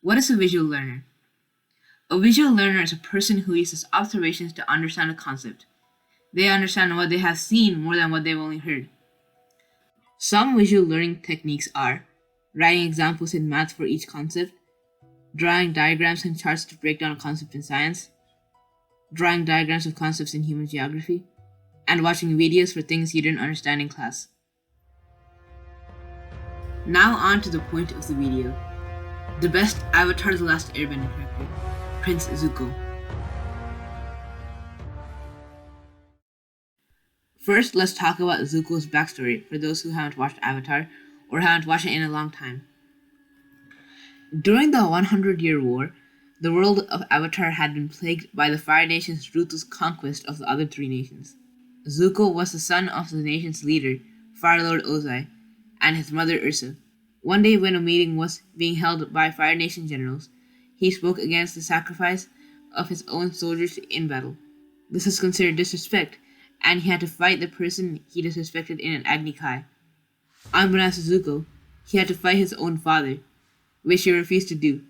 What is a visual learner? A visual learner is a person who uses observations to understand a concept. They understand what they have seen more than what they've only heard. Some visual learning techniques are writing examples in math for each concept, drawing diagrams and charts to break down a concept in science, drawing diagrams of concepts in human geography, and watching videos for things you didn't understand in class. Now on to the point of the video. The best Avatar The Last Airbender character, Prince Zuko. First, let's talk about Zuko's backstory for those who haven't watched Avatar or haven't watched it in a long time. During the 100-Year War, the world of Avatar had been plagued by the Fire Nation's ruthless conquest of the other three nations. Zuko was the son of the nation's leader, Fire Lord Ozai, and his mother Ursa. One day when a meeting was being held by Fire Nation generals, he spoke against the sacrifice of his own soldiers in battle. This was considered disrespect, and he had to fight the person he disrespected in an Agni Kai. Unbeknownst to Zuko, he had to fight his own father, which he refused to do.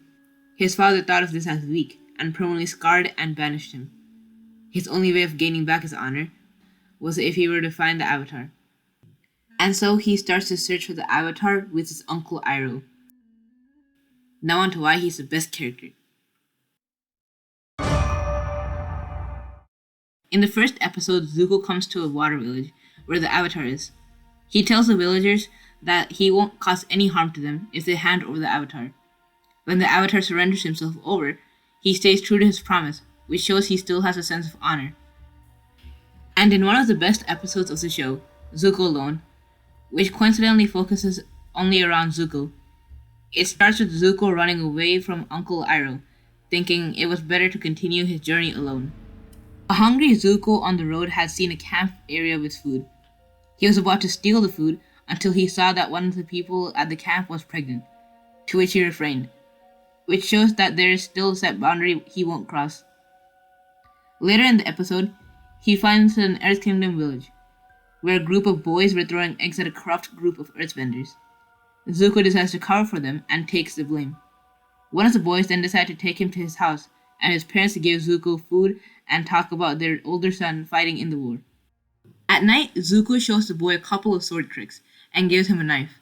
His father thought of this as weak, and permanently scarred and banished him. His only way of gaining back his honor was if he were to find the Avatar. And so he starts to search for the Avatar with his uncle Iroh. Now on to why he's the best character. In the first episode, Zuko comes to a water village where the Avatar is. He tells the villagers that he won't cause any harm to them if they hand over the Avatar. When the Avatar surrenders himself over, he stays true to his promise, which shows he still has a sense of honor. And in one of the best episodes of the show, Zuko Alone, which coincidentally focuses only around Zuko, it starts with Zuko running away from Uncle Iroh, thinking it was better to continue his journey alone. A hungry Zuko on the road had seen a camp area with food. He was about to steal the food until he saw that one of the people at the camp was pregnant, to which he refrained, which shows that there is still a set boundary he won't cross. Later in the episode, he finds an Earth Kingdom village, where a group of boys were throwing eggs at a corrupt group of earthbenders. Zuko decides to cover for them and takes the blame. One of the boys then decides to take him to his house, and his parents give Zuko food and talk about their older son fighting in the war. At night, Zuko shows the boy a couple of sword tricks and gives him a knife.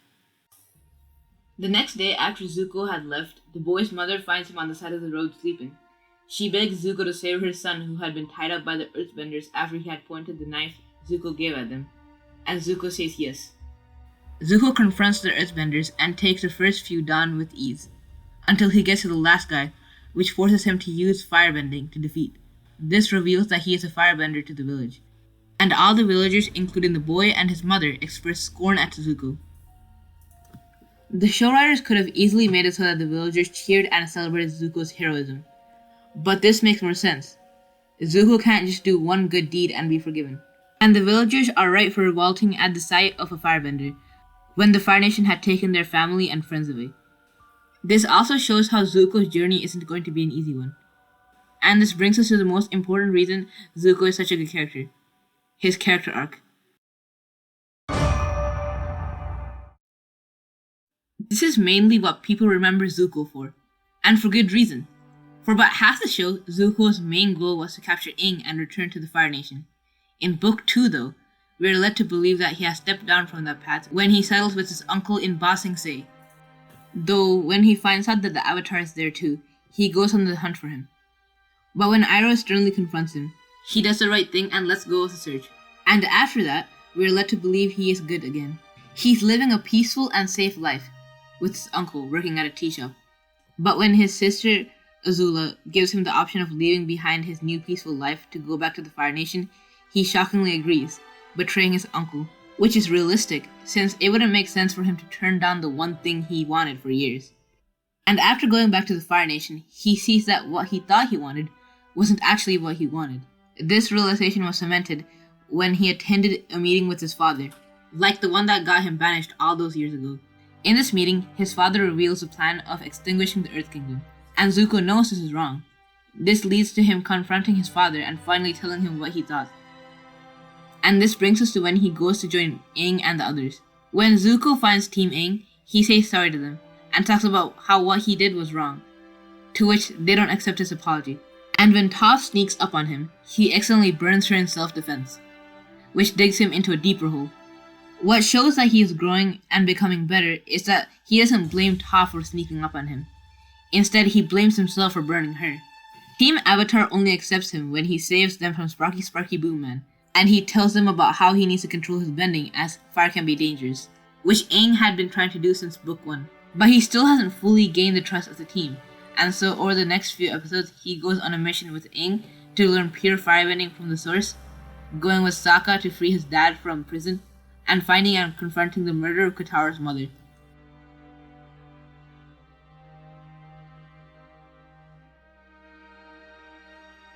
The next day, after Zuko had left, the boy's mother finds him on the side of the road sleeping. She begs Zuko to save her son who had been tied up by the earthbenders after he had pointed the knife Zuko gave at them, and Zuko says yes. Zuko confronts the earthbenders and takes the first few down with ease, until he gets to the last guy, which forces him to use firebending to defeat. This reveals that he is a firebender to the village, and all the villagers, including the boy and his mother, express scorn at Zuko. The show writers could have easily made it so that the villagers cheered and celebrated Zuko's heroism, but this makes more sense. Zuko can't just do one good deed and be forgiven. And the villagers are right for revolting at the sight of a firebender, when the Fire Nation had taken their family and friends away. This also shows how Zuko's journey isn't going to be an easy one. And this brings us to the most important reason Zuko is such a good character: his character arc. This is mainly what people remember Zuko for, and for good reason. For about half the show, Zuko's main goal was to capture Aang and return to the Fire Nation. In Book 2, though, we are led to believe that he has stepped down from that path when he settles with his uncle in Ba Sing Se. Though, when he finds out that the Avatar is there too, he goes on the hunt for him. But when Iroh sternly confronts him, he does the right thing and lets go of the search. And after that, we are led to believe he is good again. He's living a peaceful and safe life, with his uncle working at a tea shop. But when his sister, Azula, gives him the option of leaving behind his new peaceful life to go back to the Fire Nation, he shockingly agrees, betraying his uncle, which is realistic, since it wouldn't make sense for him to turn down the one thing he wanted for years. And after going back to the Fire Nation, he sees that what he thought he wanted wasn't actually what he wanted. This realization was cemented when he attended a meeting with his father, like the one that got him banished all those years ago. In this meeting, his father reveals a plan of extinguishing the Earth Kingdom, and Zuko knows this is wrong. This leads to him confronting his father and finally telling him what he thought. And this brings us to when he goes to join Aang and the others. When Zuko finds Team Aang, he says sorry to them, and talks about how what he did was wrong, to which they don't accept his apology. And when Toph sneaks up on him, he accidentally burns her in self-defense, which digs him into a deeper hole. What shows that he is growing and becoming better is that he doesn't blame Toph for sneaking up on him. Instead, he blames himself for burning her. Team Avatar only accepts him when he saves them from Sparky Boom Man, and he tells them about how he needs to control his bending as fire can be dangerous, which Aang had been trying to do since Book 1. But he still hasn't fully gained the trust of the team, and so over the next few episodes, he goes on a mission with Aang to learn pure firebending from the source, going with Sokka to free his dad from prison, and finding and confronting the murder of Katara's mother.